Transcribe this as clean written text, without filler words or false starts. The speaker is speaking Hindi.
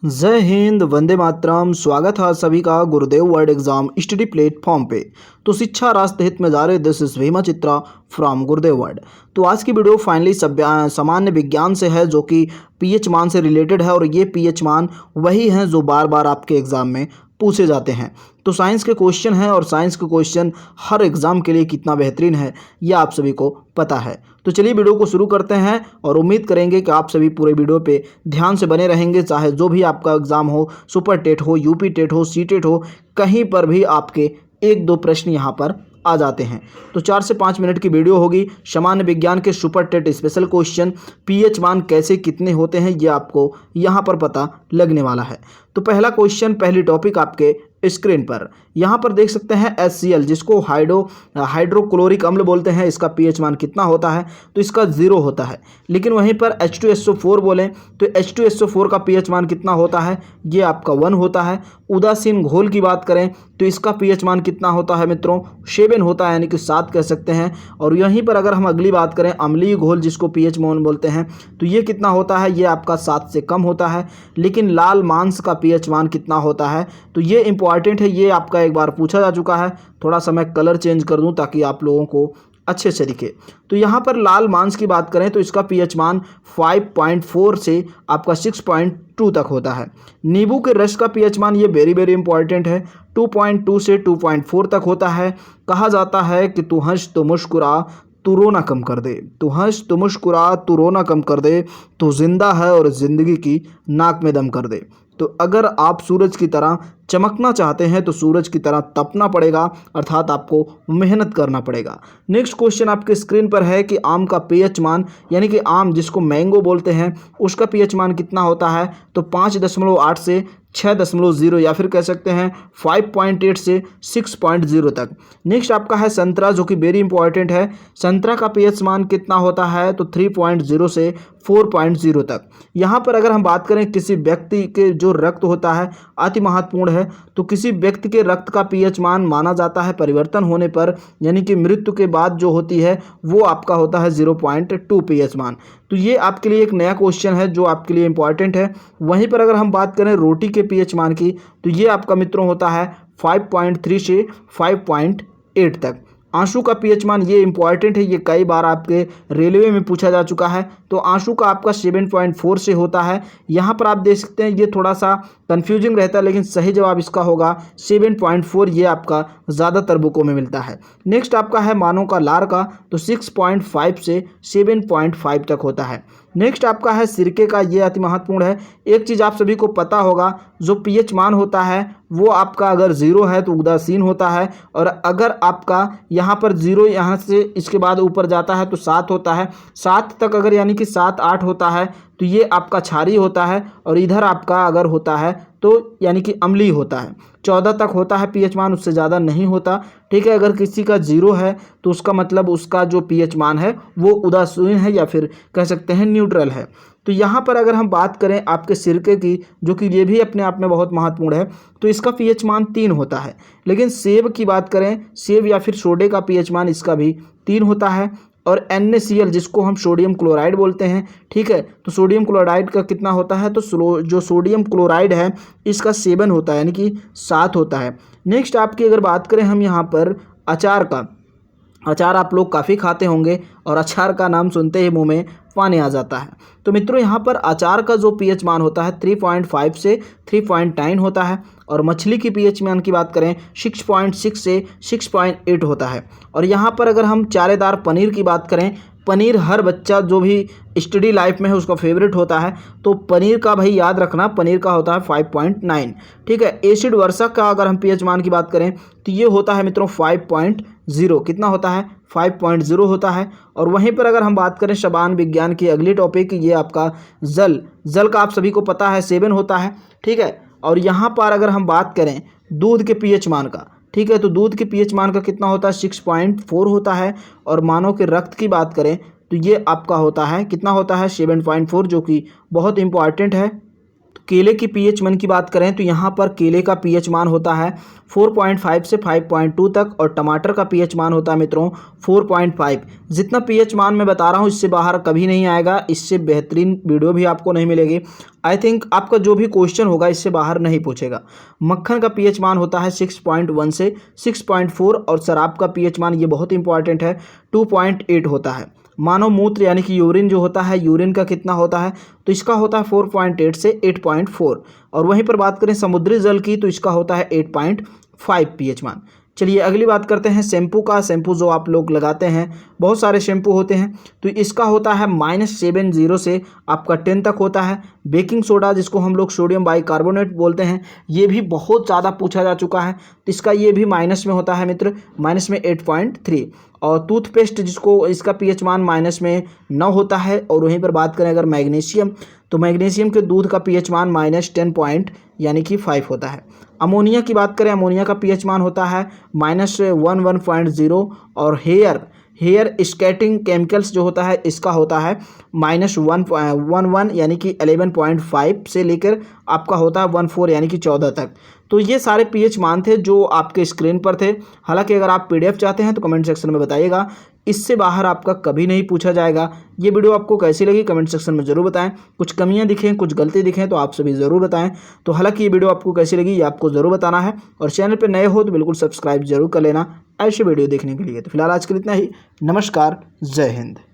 जय हिंद, वंदे मातरम। स्वागत है सभी का गुरुदेव वर्ल्ड एग्जाम स्टडी प्लेटफॉर्म पे। तो शिक्षा राष्ट्र हित में जारी, this is Bhima Chitra from Gurudev world. तो आज की वीडियो फाइनली सामान्य विज्ञान से है, जो कि पीएच मान से रिलेटेड है। और ये पीएच मान वही हैं जो बार बार आपके एग्जाम में पूछे जाते हैं। तो साइंस के क्वेश्चन हैं, और साइंस के क्वेश्चन हर एग्जाम के लिए कितना बेहतरीन है ये आप सभी को पता है। तो चलिए वीडियो को शुरू करते हैं, और उम्मीद करेंगे कि आप सभी पूरे वीडियो पे ध्यान से बने रहेंगे। चाहे जो भी आपका एग्जाम हो, सुपर टेट हो, यूपी टेट हो, सी टेट हो, कहीं पर भी आपके एक दो प्रश्न यहाँ पर आ जाते हैं। तो 4 से 5 मिनट की वीडियो होगी। सामान्य विज्ञान के super TET special question, pH मान कैसे कितने होते हैं, ये आपको यहाँ पर पता लगने वाला है। तो पहला क्वेश्चन, पहली टॉपिक आपके स्क्रीन पर यहाँ पर देख सकते हैं HCl, जिसको हाइड्रोक्लोरिक अम्ल बोलते हैं। इसका पीएच मान कितना होता है? तो इसका 0 होता है। लेकिन वहीं पर H2SO4 बोलें तो H2SO4 का पीएच मान कितना होता है? ये आपका 1 होता है। उदासीन घोल की बात करें तो इसका पीएच मान कितना होता है मित्रों? 7 होता है, यानी कि 7 कह सकते हैं। और यहीं पर अगर हम अगली बात करें अम्लीय घोल, जिसको पीएच मान बोलते हैं, तो ये कितना होता है? ये आपका 7 से कम होता है। लेकिन लाल मांस का पीएच मान कितना होता है? तो ये इंपॉर्टेंट है, ये आपका एक बार पूछा जा चुका है। थोड़ा सा मैं कलर चेंज कर दूं ताकि आप लोगों को अच्छे से दिखे। तो यहाँ पर लाल मांस की बात करें तो इसका पीएच मान 5.4 से आपका 6.2 तक होता है। नींबू के रस का पीएच मान, ये वेरी वेरी इंपॉर्टेंट है, 2.2 से 2.4 तक होता है। कहा जाता है कि तू हंस तो मुस्कुरा, तू रोना कम कर दे। तू हंस तो मुस्कुरा, तू रोना कम कर दे। तू जिंदा है और जिंदगी की नाक में दम कर दे। तो अगर आप सूरज की तरह चमकना चाहते हैं तो सूरज की तरह तपना पड़ेगा, अर्थात आपको मेहनत करना पड़ेगा। नेक्स्ट क्वेश्चन आपके स्क्रीन पर है कि आम का पीएच मान, यानी कि आम जिसको मैंगो बोलते हैं, उसका पीएच मान कितना होता है? तो 5.8 से 6.0, या फिर कह सकते हैं 5.8 से 6.0 तक। नेक्स्ट आपका है संतरा, जो कि वेरी इंपॉर्टेंट है। संतरा का पीएच मान कितना होता है? तो 3.0 से 4.0 तक। यहाँ पर अगर हम बात करें किसी व्यक्ति के जो रक्त होता है अति महत्वपूर्ण है। तो किसी व्यक्ति के रक्त का पीएच मान माना जाता है परिवर्तन होने पर, यानी कि मृत्यु के बाद जो होती है वो आपका होता है 0.2 पीएच मान। तो ये आपके लिए एक नया क्वेश्चन है जो आपके लिए इंपॉर्टेंट है। वहीं पर अगर हम बात करें रोटी के पीएच मान की, तो ये आपका मित्रों होता है 5.3 से 5.8 तक। आंसू का पीएच मान, ये इंपॉर्टेंट है, ये कई बार आपके रेलवे में पूछा जा चुका है। तो आंसू का आपका 7.4 से होता है। यहाँ पर आप देख सकते हैं ये थोड़ा सा कंफ्यूजिंग रहता है, लेकिन सही जवाब इसका होगा 7.4। ये आपका ज़्यादातर बुकों में मिलता है। नेक्स्ट आपका है मानव का लार का, तो 6.5 से 7.5 तक होता है। नेक्स्ट आपका है सिरके का, ये अति महत्वपूर्ण है। एक चीज़ आप सभी को पता होगा, जो पीएच मान होता है वो आपका अगर 0 है तो उदासीन होता है, और अगर आपका यहाँ पर 0 यहाँ से इसके बाद ऊपर जाता है तो 7 होता है। 7 तक अगर यानी कि 7-8 होता है तो ये आपका क्षारीय होता है, और इधर आपका अगर होता है तो यानी कि अम्लीय होता है। 14 तक होता है पीएच मान, उससे ज़्यादा नहीं होता। ठीक है, अगर किसी का 0 है तो उसका मतलब उसका जो पीएच मान है वो उदासीन है, या फिर कह सकते हैं न्यूट्रल है। तो यहाँ पर अगर हम बात करें आपके सिरके की, जो कि ये भी अपने आप में बहुत महत्वपूर्ण है, तो इसका पीएच मान 3 होता है। लेकिन सेब की बात करें, सेब या फिर सोडे का पीएच मान इसका भी 3 होता है। और NaCl, जिसको हम सोडियम क्लोराइड बोलते हैं, ठीक है, तो सोडियम क्लोराइड का कितना होता है? तो जो सोडियम क्लोराइड है इसका 7 होता है, यानी कि 7 होता है। नेक्स्ट आपकी अगर बात करें हम यहाँ पर अचार का, अचार आप लोग काफ़ी खाते होंगे, और अचार का नाम सुनते ही मुंह में पानी आ जाता है। तो मित्रों यहाँ पर अचार का जो पीएच मान होता है 3.5 से 3.9 होता है। और मछली की पीएच मान की बात करें 6.6 से 6.8 होता है। और यहाँ पर अगर हम चारेदार पनीर की बात करें, पनीर हर बच्चा जो भी स्टडी लाइफ में है उसका फेवरेट होता है। तो पनीर का भाई याद रखना, पनीर का होता है 5.9। ठीक है, एसिड वर्षा का अगर हम पीएच मान की बात करें तो ये होता है मित्रों 5.0। कितना होता है? 5.0 होता है। और वहीं पर अगर हम बात करें शबान विज्ञान की अगली टॉपिक, ये आपका जल का आप सभी को पता है 7 होता है। ठीक है, और यहाँ पर अगर हम बात करें दूध के पीएच मान का, ठीक है, तो दूध के पीएच मान का कितना होता है? 6.4 होता है। और मानव के रक्त की बात करें तो ये आपका होता है, कितना होता है? 7.4, जो कि बहुत इंपॉर्टेंट है। केले की पीएच मान की बात करें तो यहाँ पर केले का पीएच मान होता है 4.5 से 5.2 तक, और टमाटर का पीएच मान होता है मित्रों 4.5। जितना पीएच मान मैं बता रहा हूँ इससे बाहर कभी नहीं आएगा, इससे बेहतरीन वीडियो भी आपको नहीं मिलेगी। आई थिंक आपका जो भी क्वेश्चन होगा इससे बाहर नहीं पूछेगा। मक्खन का पीएच मान होता है 6.1 से 6.4, और शराब का पीएच मान, ये बहुत इंपॉर्टेंट है, 2.8 होता है। मानव मूत्र यानी कि यूरिन जो होता है, यूरिन का कितना होता है, तो इसका होता है 4.8 से 8.4। और वहीं पर बात करें समुद्री जल की तो इसका होता है 8.5 पीएच मान। चलिए अगली बात करते हैं शैम्पू का। शैम्पू जो आप लोग लगाते हैं, बहुत सारे शैम्पू होते हैं, तो इसका होता है -70 से आपका 10 तक होता है। बेकिंग सोडा जिसको हम लोग सोडियम बाइकार्बोनेट बोलते हैं, ये भी बहुत ज़्यादा पूछा जा चुका है, तो इसका ये भी माइनस में होता है मित्र, माइनस में 8.3। और टूथपेस्ट जिसको इसका पीएच मान माइनस में 9 होता है। और वहीं पर बात करें अगर मैग्नीशियम, तो मैग्नीशियम के दूध का पीएच मान -10 यानी कि 5 होता है। अमोनिया की बात करें, अमोनिया का पीएच मान होता है -11.0। और हेयर स्केटिंग केमिकल्स जो होता है इसका होता है -1.11 यानी कि 11.5 से लेकर आपका होता है 14 यानी कि 14 तक। तो ये सारे पीएच मान थे जो आपके स्क्रीन पर थे। हालांकि अगर आप पीडीएफ चाहते हैं तो कमेंट सेक्शन में बताइएगा, इससे बाहर आपका कभी नहीं पूछा जाएगा। ये वीडियो आपको कैसी लगी कमेंट सेक्शन में ज़रूर बताएं। कुछ कमियां दिखें, कुछ गलती दिखें तो आप सभी ज़रूर बताएं। तो हालांकि ये वीडियो आपको कैसी लगी ये आपको ज़रूर बताना है, और चैनल पर नए हो तो बिल्कुल सब्सक्राइब जरूर कर लेना ऐसे वीडियो देखने के लिए। तो फिलहाल आज के लिए इतना ही। नमस्कार, जय हिंद।